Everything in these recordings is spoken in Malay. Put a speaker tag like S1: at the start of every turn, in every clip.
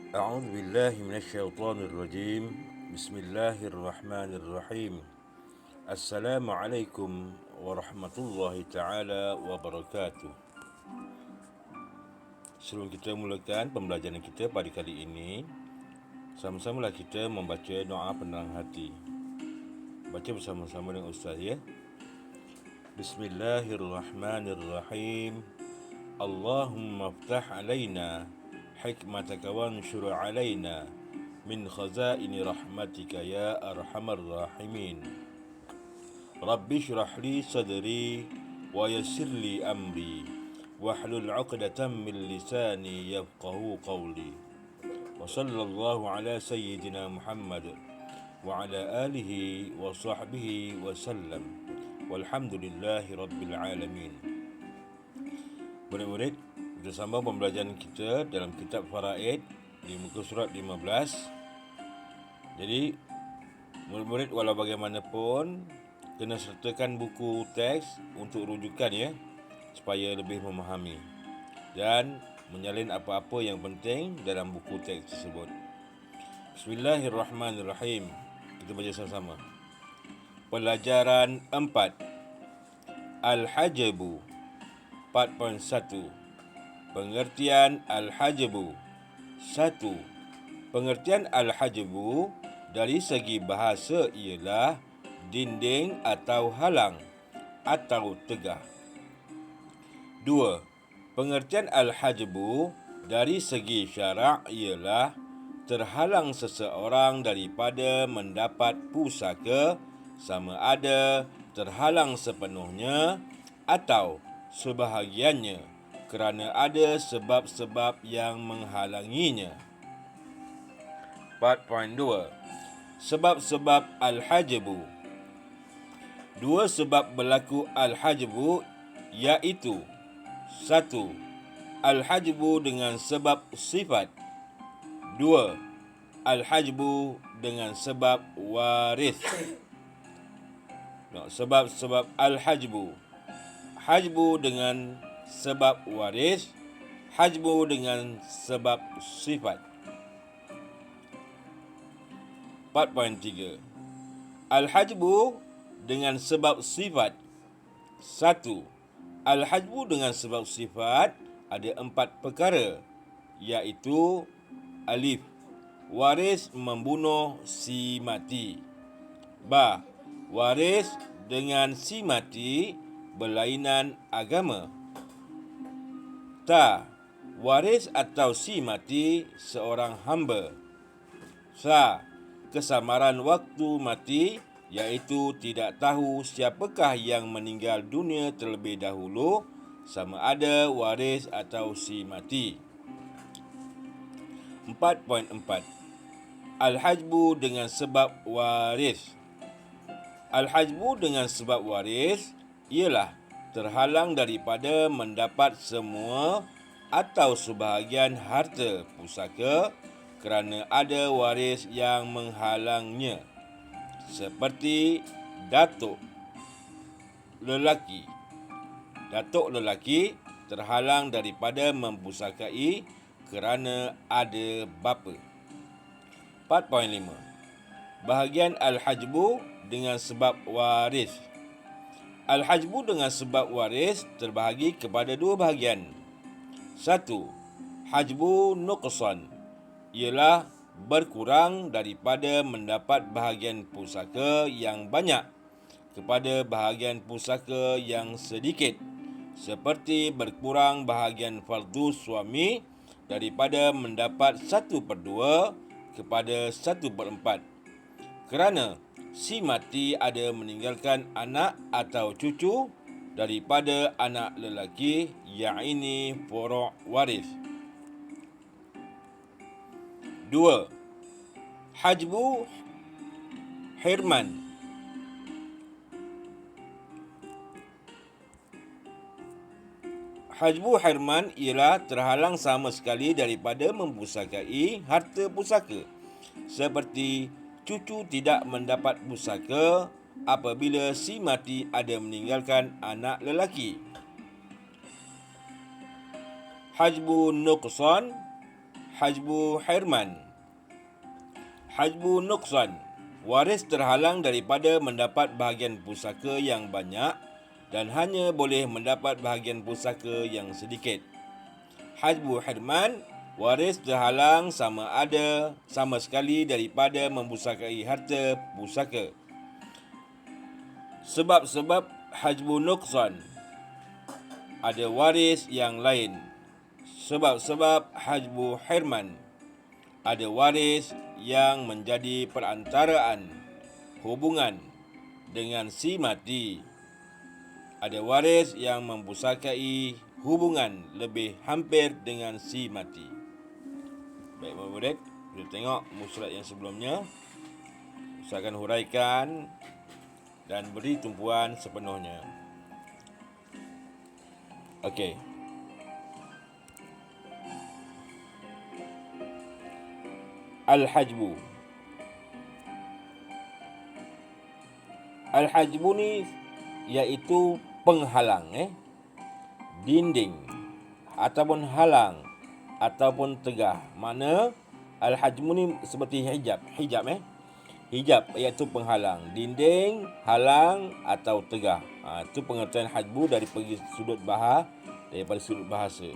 S1: أعوذ بالله من الشيطان الرجيم. بسم الله الرحمن الرحيم. السلام عليكم ورحمة الله تعالى وبركاته. Sebelum kita mulakan pembelajaran kita pada kali ini, sama-samalah kita membaca doa penenang hati. Baca bersama-sama dengan Ustaz ya. Bismillahirrahmanirrahim. Allahumma aftah alaina hikmataka wanshur alaina min khazaini rahmatika ya arhamar rahimin. Rabbi shrah li sadri wa yassir li amri wahlul 'uqdatam min lisani yafqahu qawli. Wa sallallahu ala sayyidina Muhammad wa ala alihi wa sahbihi wa sallam. Walhamdulillahi rabbil alamin. Murid-murid, kita sambung pembelajaran kita dalam kitab Faraid di muka surat 15. Jadi, murid-murid walau bagaimanapun kena sertakan buku teks untuk rujukan ya, supaya lebih memahami dan menyalin apa-apa yang penting dalam buku teks tersebut. Bismillahirrahmanirrahim. Kita baca sama-sama. Pelajaran 4. Al-Hajabu 4.1. Pengertian Al-Hajabu. 1. Pengertian Al-Hajabu dari segi bahasa ialah dinding atau halang atau tegah. 2. Pengertian Al-Hajabu dari segi syarak ialah terhalang seseorang daripada mendapat pusaka, sama ada terhalang sepenuhnya atau sebahagiannya kerana ada sebab-sebab yang menghalanginya. 4.2. Sebab-sebab Al-Hajabu. 2 sebab berlaku Al-Hajabu iaitu 1. Al-Hajabu dengan sebab sifat. 2. Al-Hajabu dengan sebab waris. Sebab-sebab Al-Hajabu. Hajbu dengan sebab waris, hajbu dengan sebab sifat. 4.3. Al-Hajbu dengan sebab sifat. 1. Al-Hajbu dengan sebab sifat ada 4 perkara, iaitu alif, waris membunuh si mati. Ba, waris dengan si mati berlainan agama. Ta, waris atau si mati seorang hamba. Sa, kesamaran waktu mati, iaitu tidak tahu siapakah yang meninggal dunia terlebih dahulu, sama ada waris atau si mati. 4.4. Al-Hajbu dengan sebab waris. Al-Hajbu dengan sebab waris ialah terhalang daripada mendapat semua atau sebahagian harta pusaka kerana ada waris yang menghalangnya, seperti datuk lelaki. Datuk lelaki terhalang daripada mempusakai kerana ada bapa. 4.5. Bahagian Al-Hajbu dengan sebab waris. Al-Hajbu dengan sebab waris terbahagi kepada 2 bahagian. 1. Hajbu nuqsan, ialah berkurang daripada mendapat bahagian pusaka yang banyak kepada bahagian pusaka yang sedikit, seperti berkurang bahagian fardu suami daripada mendapat 1/2 kepada 1/4, kerana si mati ada meninggalkan anak atau cucu daripada anak lelaki, yakni furu' waris. 2. Hajbu hirman. Hajbu hirman ialah terhalang sama sekali daripada mempusakai harta pusaka, seperti cucu tidak mendapat pusaka apabila si mati ada meninggalkan anak lelaki. Hajbu nuqsan hajbu hirman. Hajbu nuqsan. Waris terhalang daripada mendapat bahagian pusaka yang banyak dan hanya boleh mendapat bahagian pusaka yang sedikit. Hajbu hirman. Waris terhalang sama sekali daripada mempusakai harta pusaka. Sebab-sebab hajbu nuqsan. Ada waris yang lain. Sebab-sebab hajbu hirman. Ada waris yang menjadi perantaraan hubungan dengan si mati. Ada waris yang mempusakai hubungan lebih hampir dengan si mati. Baik, murid, kita tengok surat yang sebelumnya. Saya akan huraikan dan beri tumpuan sepenuhnya. Okey. Al-hajbu. Al-hajbu ni iaitu penghalang, dinding ataupun halang ataupun tegah. Mana al-hajmu ni seperti hijab, hijab iaitu penghalang, dinding, halang atau tegah. Itu pengertian hajbu daripada sudut bahasa.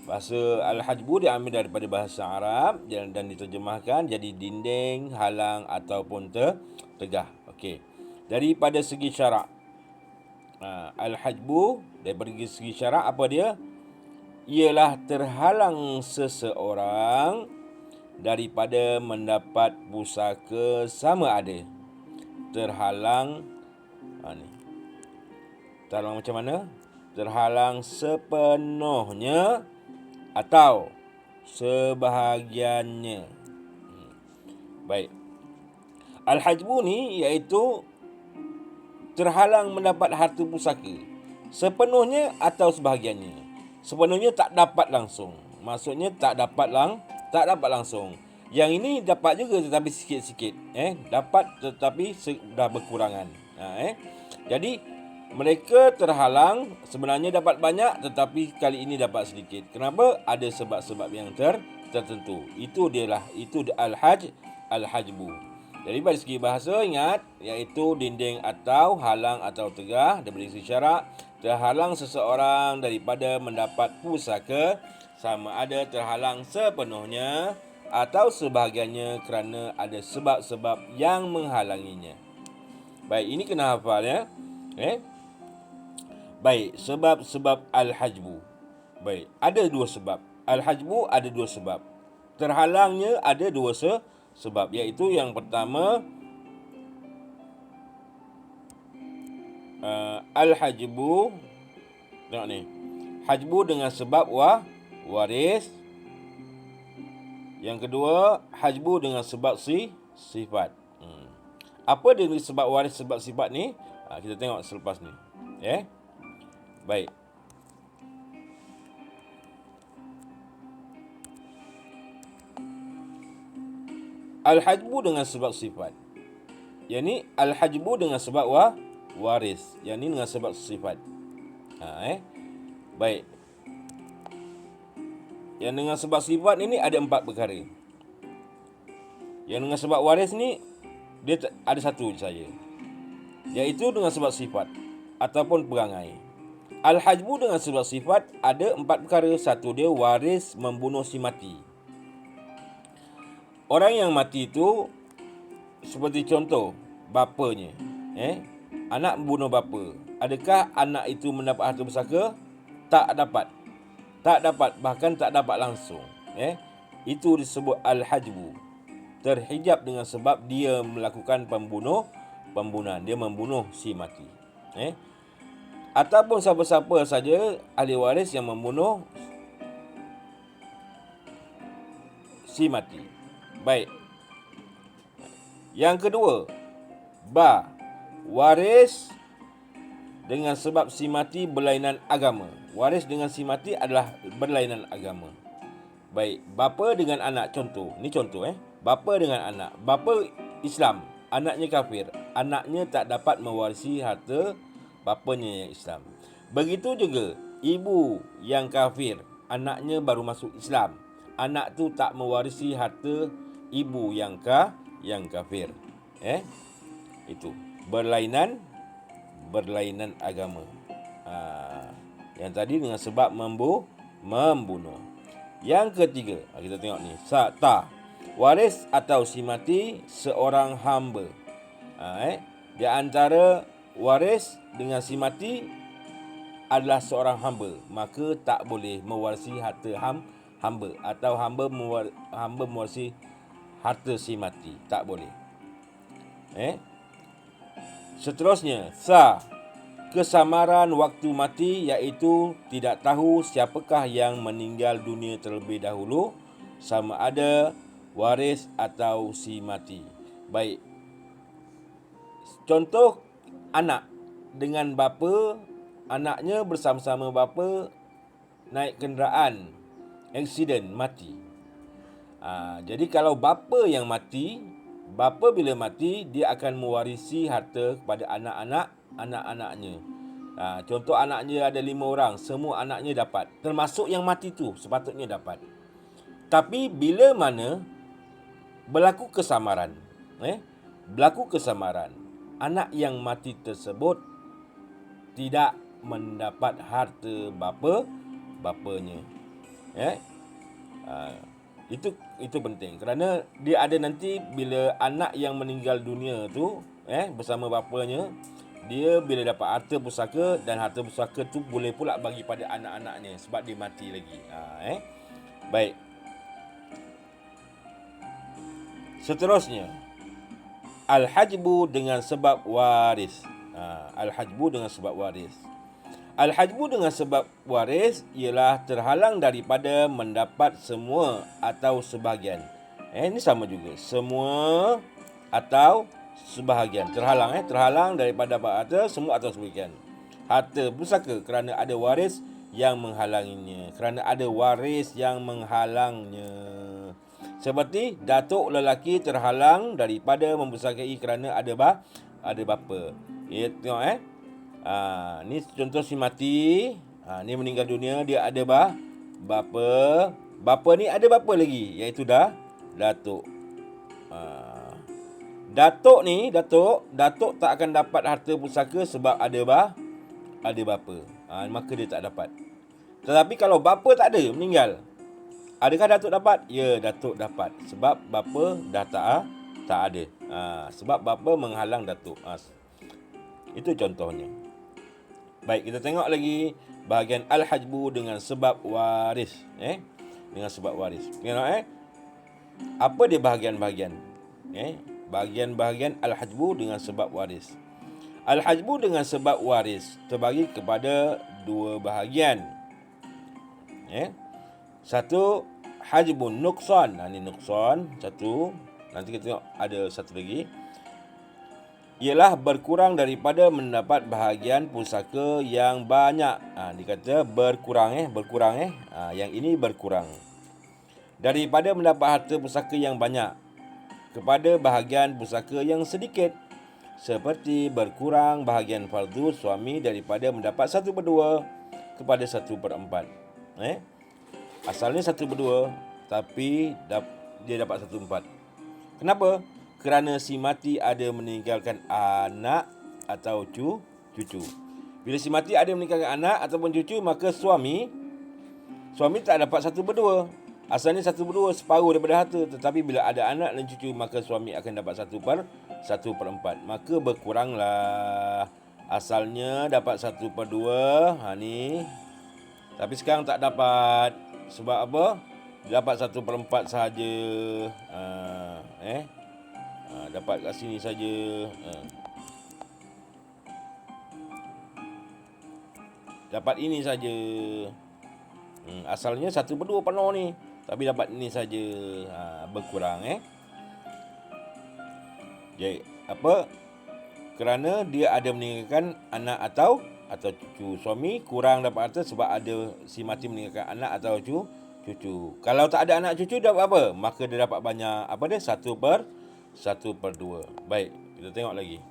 S1: Bahasa al-hajbu diambil daripada bahasa Arab dan diterjemahkan jadi dinding, halang ataupun tegah. Okey. Daripada segi syarak, al-hajbu daripada segi syarak apa dia? Ialah terhalang seseorang daripada mendapat pusaka sama ada. Terhalang terhalang macam mana? Terhalang sepenuhnya atau sebahagiannya. Baik. Al-hajbu ni iaitu terhalang mendapat harta pusaka sepenuhnya atau sebahagiannya. Sepenuhnya tak dapat langsung. Maksudnya tak dapat langsung. Yang ini dapat juga tetapi sikit-sikit. Dapat tetapi sudah berkurangan. Jadi mereka terhalang sebenarnya dapat banyak tetapi kali ini dapat sedikit. Kenapa? Ada sebab-sebab yang tertentu. Itu al-hajbu. Jadi dari segi bahasa ingat iaitu dinding atau halang atau tegah. Dari segi syarak, terhalang seseorang daripada mendapat pusaka sama ada terhalang sepenuhnya atau sebahagiannya kerana ada sebab-sebab yang menghalanginya. Baik, ini kena hafal ya. Baik, sebab-sebab al-hajbu. Baik, ada dua sebab. Al-hajbu ada dua sebab. Terhalangnya ada dua sebab, iaitu yang pertama al-hajbu. Tengok ni. Hajbu dengan sebab waris. Yang kedua, hajbu dengan sebab sifat. Apa dia sebab waris, sebab sifat ni? Kita tengok selepas ni. Baik. Al-hajbu dengan sebab sifat. Yang ni al-hajbu dengan sebab waris. Yang ni dengan sebab sifat. Baik. Yang dengan sebab sifat ini ada 4 perkara. Yang dengan sebab waris ni dia ada satu saja. Iaitu dengan sebab sifat ataupun perangai. Al-hajbu dengan sebab sifat ada 4 perkara. Satu, dia waris membunuh si mati. Orang yang mati itu seperti contoh bapanya. Anak membunuh bapa. Adakah anak itu mendapat harta pusaka? Tak dapat. Bahkan tak dapat langsung. Itu disebut al-hajbu. Terhijab dengan sebab dia melakukan pembunuhan. Dia membunuh si mati. Ataupun siapa-siapa saja ahli waris yang membunuh si mati. Baik. Yang kedua, waris dengan sebab si mati berlainan agama. Waris dengan si mati adalah berlainan agama. Baik, bapa dengan anak, contoh. Ni contoh Bapa dengan anak. Bapa Islam, anaknya kafir. Anaknya tak dapat mewarisi harta bapanya yang Islam. Begitu juga ibu yang kafir, anaknya baru masuk Islam. Anak tu tak mewarisi harta ibu yang kafir. Itu berlainan agama. Yang tadi dengan sebab membunuh. Yang ketiga, kita tengok ni. Waris atau si mati seorang hamba. Di antara waris dengan si mati adalah seorang hamba, maka tak boleh mewarisi harta hamba atau hamba mewarisi harta si mati, tak boleh. Seterusnya, kesamaran waktu mati, iaitu tidak tahu siapakah yang meninggal dunia terlebih dahulu, sama ada waris atau si mati. Baik. Contoh anak dengan bapa, anaknya bersama-sama bapa naik kenderaan, aksiden, mati. Jadi kalau bapa yang mati, bapa bila mati, dia akan mewarisi harta kepada anak-anaknya. Contoh anaknya ada 5 orang, semua anaknya dapat. Termasuk yang mati tu sepatutnya dapat. Tapi bila mana berlaku kesamaran, anak yang mati tersebut tidak mendapat harta bapanya. Itu penting, kerana dia ada nanti bila anak yang meninggal dunia tu bersama bapanya, dia bila dapat harta pusaka, dan harta pusaka tu boleh pula bagi pada anak-anaknya sebab dia mati lagi. Baik. Seterusnya, al-hajbu dengan sebab waris. Al-hajbu dengan sebab waris ialah terhalang daripada mendapat semua atau sebahagian. Ini sama juga. Semua atau sebahagian. Terhalang daripada dapat harta semua atau sebahagian. Harta pusaka kerana ada waris yang menghalanginya. Seperti datuk lelaki terhalang daripada mempusakai kerana ada bapa. Tengok ni contoh si mati. Ni meninggal dunia, dia ada bapa. Bapa ni ada bapa lagi, iaitu datuk. Datuk tak akan dapat harta pusaka sebab ada bapa. Maka dia tak dapat. Tetapi kalau bapa tak ada, meninggal, adakah datuk dapat? Ya, datuk dapat. Sebab bapa dah tak ada. Sebab bapa menghalang datuk. Itu contohnya. Baik, kita tengok lagi bahagian al-hajbu dengan sebab waris. Dengan sebab waris. Tengok apa dia bahagian-bahagian? Bahagian-bahagian al-hajbu dengan sebab waris. Al-hajbu dengan sebab waris terbagi kepada 2 bahagian. Satu, hajbun nuqsan. Ini nuqsan, satu. Nanti kita tengok ada satu lagi. Ialah berkurang daripada mendapat bahagian pusaka yang banyak. Dikata berkurang. Yang ini berkurang daripada mendapat harta pusaka yang banyak kepada bahagian pusaka yang sedikit. Seperti berkurang bahagian fardu suami daripada mendapat 1/2 kepada 1/4. Asalnya 1/2, tapi dia dapat 1/4. Kenapa? Kerana si mati ada meninggalkan anak atau cucu. Bila si mati ada meninggalkan anak ataupun cucu, maka suami tak dapat 1/2. Asalnya 1/2, separuh daripada harta. Tetapi bila ada anak dan cucu, maka suami akan dapat 1/4. Maka berkuranglah. Asalnya dapat 1/2. Ni. Tapi sekarang tak dapat. Sebab apa? Dapat 1/4 sahaja. Dapat kat sini saja. Dapat ini saja. Asalnya 1/2 penuh ni, tapi dapat ini saja. Berkurang. Jadi apa? Kerana dia ada meninggalkan anak atau cucu. Suami kurang dapat harta sebab ada si mati meninggalkan anak atau cucu. Kalau tak ada anak cucu, dapat apa? Maka dia dapat banyak. Apa dia? 1/2. Baik, kita tengok lagi.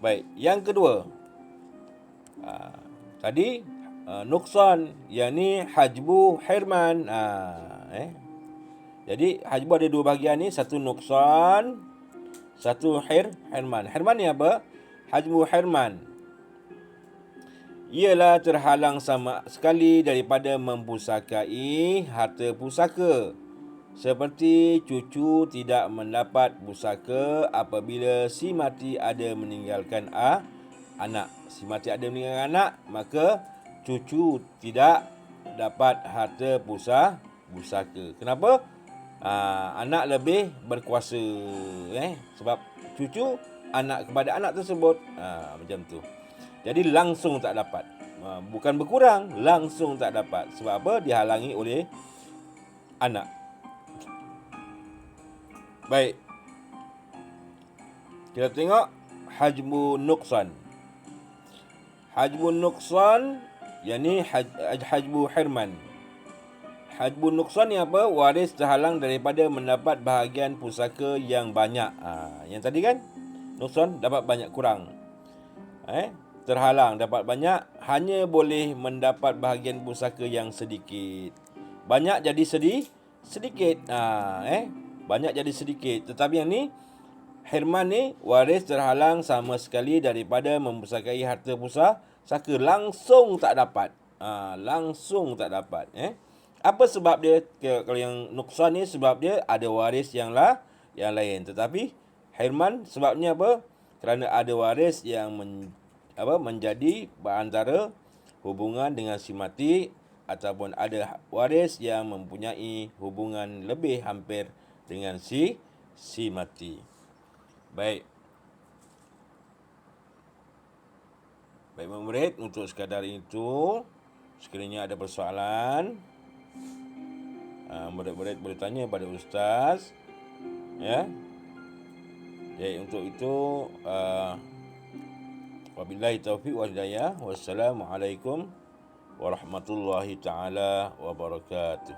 S1: Baik, yang kedua. Tadi nuksan, yakni hajbu hirman. Jadi hajbu ada dua bahagian ni, satu nuksan, satu hirman. Hirman ni apa? Hajbu hirman ialah terhalang sama sekali daripada mempusakai harta pusaka. Seperti cucu tidak mendapat pusaka apabila si mati ada meninggalkan anak. Si mati ada meninggalkan anak, maka cucu tidak dapat harta pusaka. Kenapa? Anak lebih berkuasa. Sebab cucu anak kepada anak tersebut. Macam tu. Jadi langsung tak dapat. Bukan berkurang, langsung tak dapat. Sebab apa? Dihalangi oleh anak. Baik. Kita tengok hajbu nuksan. Hajbu nuksan, yakni hajbu hirman. Hajbu nuksan ni apa? Waris terhalang daripada mendapat bahagian pusaka yang banyak. Yang tadi kan? Nuksan dapat banyak kurang. Terhalang dapat banyak, hanya boleh mendapat bahagian pusaka yang sedikit. Banyak jadi sedikit. Banyak jadi sedikit. Tetapi yang ni, hirman ni, waris terhalang sama sekali daripada mempusakai harta pusaka. Langsung tak dapat. Langsung tak dapat. Apa sebab dia? Kalau yang nuksan ni, sebab dia ada waris yang lain. Tetapi hirman sebabnya apa? Kerana ada waris yang menjadi berantara hubungan dengan si mati, ataupun ada waris yang mempunyai hubungan lebih hampir dengan si mati. Baik. Baik murid, untuk sekadar itu, sekiranya ada persoalan, murid-murid boleh tanya pada ustaz. Ya. Jadi untuk itu, wabillahi taufiq wal hidayah. Wassalamualaikum warahmatullahi taala wabarakatuh.